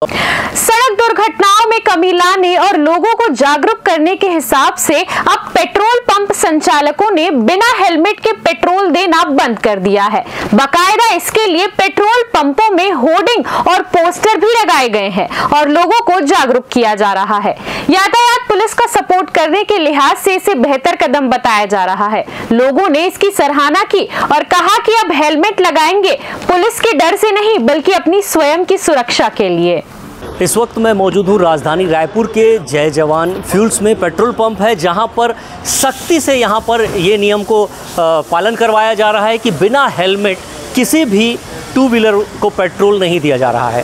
सड़क दुर्घटनाओं में कमी लाने और लोगों को जागरूक करने के हिसाब से अब पेट्रोल पंप संचालकों ने बिना हेलमेट के पेट्रोल देना बंद कर दिया है। बाकायदा इसके लिए पेट्रोल पंपों में होर्डिंग और पोस्टर भी लगाए गए हैं और लोगों को जागरूक किया जा रहा है। यातायात पुलिस का सपोर्ट करने के लिहाज से इसे बेहतर कदम बताया जा रहा है। लोगों ने इसकी सराहना की और कहा कि अब हेलमेट लगाएंगे पुलिस के डर से नहीं बल्कि अपनी स्वयं की सुरक्षा के लिए। इस वक्त मैं मौजूद हूँ राजधानी रायपुर के जय जवान फ्यूल्स में। पेट्रोल पंप है जहाँ पर सख्ती से यहाँ पर ये नियम को पालन करवाया जा रहा है कि बिना हेलमेट किसी भी टू व्हीलर को पेट्रोल नहीं दिया जा रहा है।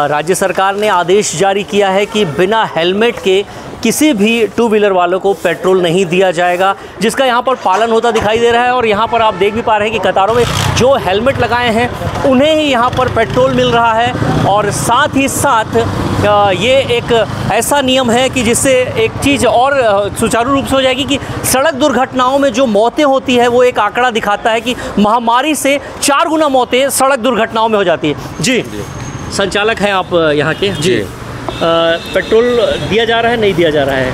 राज्य सरकार ने आदेश जारी किया है कि बिना हेलमेट के किसी भी टू व्हीलर वालों को पेट्रोल नहीं दिया जाएगा, जिसका यहाँ पर पालन होता दिखाई दे रहा है। और यहाँ पर आप देख भी पा रहे हैं कि कतारों में जो हेलमेट लगाए हैं उन्हें ही यहाँ पर पेट्रोल मिल रहा है। और साथ ही साथ ये एक ऐसा नियम है कि जिससे एक चीज़ और सुचारू रूप से हो जाएगी कि सड़क दुर्घटनाओं में जो मौतें होती है वो एक आंकड़ा दिखाता है कि महामारी से 4 गुना मौतें सड़क दुर्घटनाओं में हो जाती है। जी, संचालक हैं आप यहाँ के? जी। पेट्रोल दिया जा रहा है, नहीं दिया जा रहा है,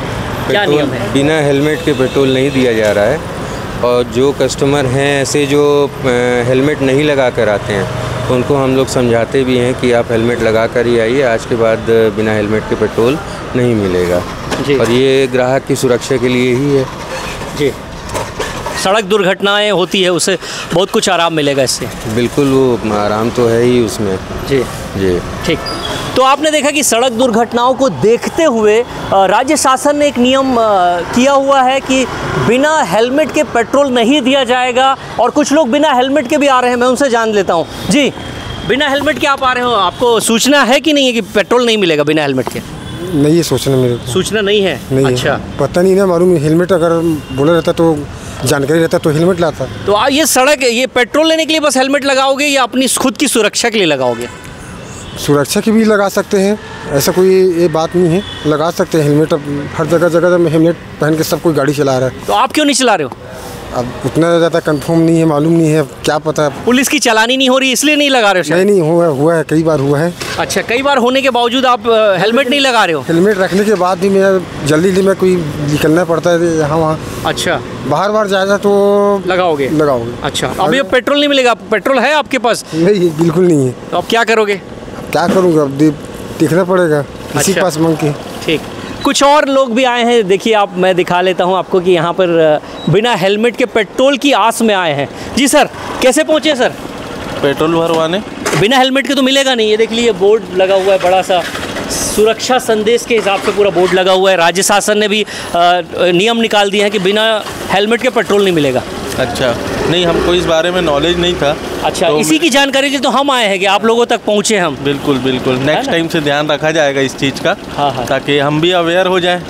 क्या नियम है? बिना हेलमेट के पेट्रोल नहीं दिया जा रहा है। और जो कस्टमर हैं ऐसे जो हेलमेट नहीं लगा कर आते हैं उनको हम लोग समझाते भी हैं कि आप हेलमेट लगा कर ही आइए, आज के बाद बिना हेलमेट के पेट्रोल नहीं मिलेगा। और ये ग्राहक की सुरक्षा के लिए ही है। जी, सड़क दुर्घटनाएं होती है उससे बहुत कुछ आराम मिलेगा इससे। बिल्कुल, वो आराम तो है ही उसमें। जी जी, ठीक। तो आपने देखा कि सड़क दुर्घटनाओं को देखते हुए राज्य शासन ने एक नियम किया हुआ है कि बिना हेलमेट के पेट्रोल नहीं दिया जाएगा। और कुछ लोग बिना हेलमेट के भी आ रहे हैं, मैं उनसे जान लेता हूँ। जी, बिना हेलमेट के आप आ रहे हो, आपको सूचना है कि नहीं है कि पेट्रोल नहीं मिलेगा बिना हेलमेट के? नहीं, ये सोचना मेरे को सूचना नहीं है। नहीं अच्छा है। पता नहीं ना, मालूम। हेलमेट अगर बोला रहता तो जानकारी रहता तो हेलमेट लाता। तो ये सड़क, ये पेट्रोल लेने के लिए बस हेलमेट लगाओगे या अपनी खुद की सुरक्षा के लिए लगाओगे? सुरक्षा की भी लगा सकते हैं, ऐसा कोई ये बात नहीं है, लगा सकते हैं हेलमेट। अब हर जगह जगह हेलमेट पहन के सब कोई गाड़ी चला रहा है। तो आप क्यों नहीं चला रहे हो? अब उतना ज़्यादा कंफर्म नहीं है, मालूम नहीं है, क्या पता। पुलिस की चालानी नहीं हो रही इसलिए नहीं लगा रहे हो? नहीं, हुआ है, कई बार हुआ है। अच्छा, कई बार होने के बावजूद आप हेलमेट नहीं लगा रहे हो? हेलमेट रखने के बाद भी मैं जल्दी में कोई निकलना पड़ता है यहाँ वहाँ। अच्छा, बाहर जाएगा तो लगाओगे? अच्छा, अभी अब पेट्रोल नहीं मिलेगा? पेट्रोल है आपके पास? नहीं, बिल्कुल नहीं है। तो अब क्या करोगे? क्या करूँगा, अब देखना पड़ेगा किसी के पास मांग के। ठीक, कुछ और लोग भी आए हैं, देखिए आप, मैं दिखा लेता हूं आपको कि यहाँ पर बिना हेलमेट के पेट्रोल की आस में आए हैं। जी सर, कैसे पहुँचे सर? पेट्रोल भरवाने। बिना हेलमेट के तो मिलेगा नहीं। ये देख लीजिए बोर्ड लगा हुआ है, बड़ा सा सुरक्षा संदेश के हिसाब से पूरा बोर्ड लगा हुआ है। राज्य शासन ने भी नियम निकाल दिए हैं कि बिना हेलमेट के पेट्रोल नहीं मिलेगा। अच्छा, नहीं, हमको इस बारे में नॉलेज नहीं था। अच्छा, तो इसी की जानकारी के लिए तो हम आए हैं कि आप लोगों तक पहुँचे हम। बिल्कुल बिल्कुल, नेक्स्ट टाइम से ध्यान रखा जाएगा इस चीज़ का। हाँ, ताकि हम भी अवेयर हो जाएं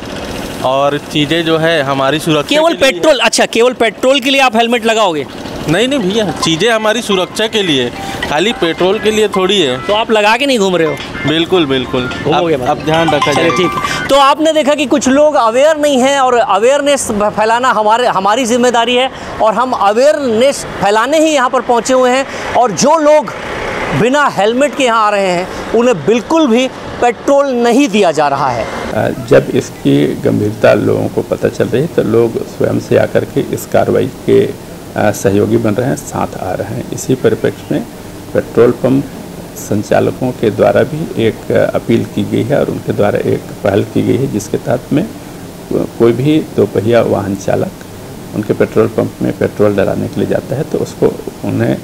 और चीज़ें जो है हमारी सुरक्षा। केवल पेट्रोल? अच्छा, केवल पेट्रोल के लिए आप हेलमेट लगाओगे? नहीं भैया, चीज़ें हमारी सुरक्षा के लिए, खाली पेट्रोल के लिए थोड़ी है। तो आप लगा के नहीं घूम रहे हो? बिल्कुल, अब ध्यान रखा जाए। ठीक है। तो आपने देखा कि कुछ लोग अवेयर नहीं हैं और अवेयरनेस फैलाना हमारी जिम्मेदारी है और हम अवेयरनेस फैलाने ही यहाँ पर पहुँचे हुए हैं। और जो लोग बिना हेलमेट के यहाँ आ रहे हैं उन्हें बिल्कुल भी पेट्रोल नहीं दिया जा रहा है। जब इसकी गंभीरता लोगों को पता चल रही है तो लोग स्वयं से आकर के इस कार्रवाई के सहयोगी बन रहे हैं, साथ आ रहे हैं। इसी परिप्रेक्ष्य में पेट्रोल पंप संचालकों के द्वारा भी एक अपील की गई है और उनके द्वारा एक पहल की गई है जिसके तहत में कोई भी दोपहिया वाहन चालक उनके पेट्रोल पंप में पेट्रोल डलाने के लिए जाता है तो उसको उन्हें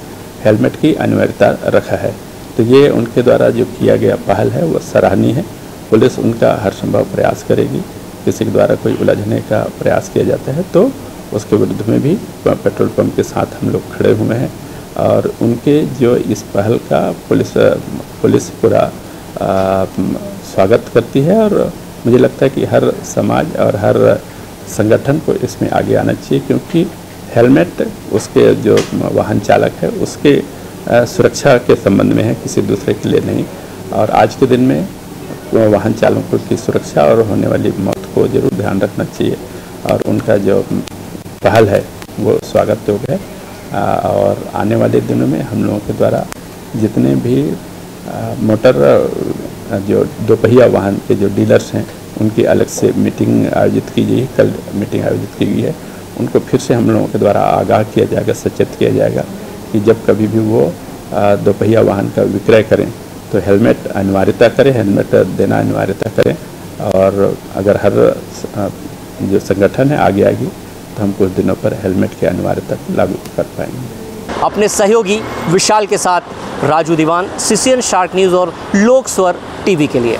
हेलमेट की अनिवार्यता रखा है। तो ये उनके द्वारा जो किया गया पहल है वो सराहनीय है। पुलिस उनका हर संभव प्रयास करेगी। किसी के द्वारा कोई उलझने का प्रयास किया जाता है तो उसके विरुद्ध में भी पेट्रोल पंप के साथ हम लोग खड़े हुए हैं। और उनके जो इस पहल का पुलिस पूरा स्वागत करती है और मुझे लगता है कि हर समाज और हर संगठन को इसमें आगे आना चाहिए, क्योंकि हेलमेट उसके जो वाहन चालक है उसके सुरक्षा के संबंध में है, किसी दूसरे के लिए नहीं। और आज के दिन में वाहन चालकों की सुरक्षा और होने वाली मौत को जरूर ध्यान रखना चाहिए और उनका जो पहल है वो स्वागत योग्य है। और आने वाले दिनों में हम लोगों के द्वारा जितने भी मोटर जो दोपहिया वाहन के जो डीलर्स हैं उनकी अलग से मीटिंग आयोजित की गई है। कल मीटिंग आयोजित की गई है। उनको फिर से हम लोगों के द्वारा आगाह किया जाएगा, सचेत किया जाएगा कि जब कभी भी वो दोपहिया वाहन का विक्रय करें तो हेलमेट अनिवार्यता करें, हेलमेट देना अनिवार्यता करें। और अगर हर जो संगठन है आगे आएगी तो हम कुछ दिनों पर हेलमेट की अनिवार्यता लागू कर पाएंगे। अपने सहयोगी विशाल के साथ राजू दीवान, CCN शार्क न्यूज़ और लोक स्वर टीवी के लिए।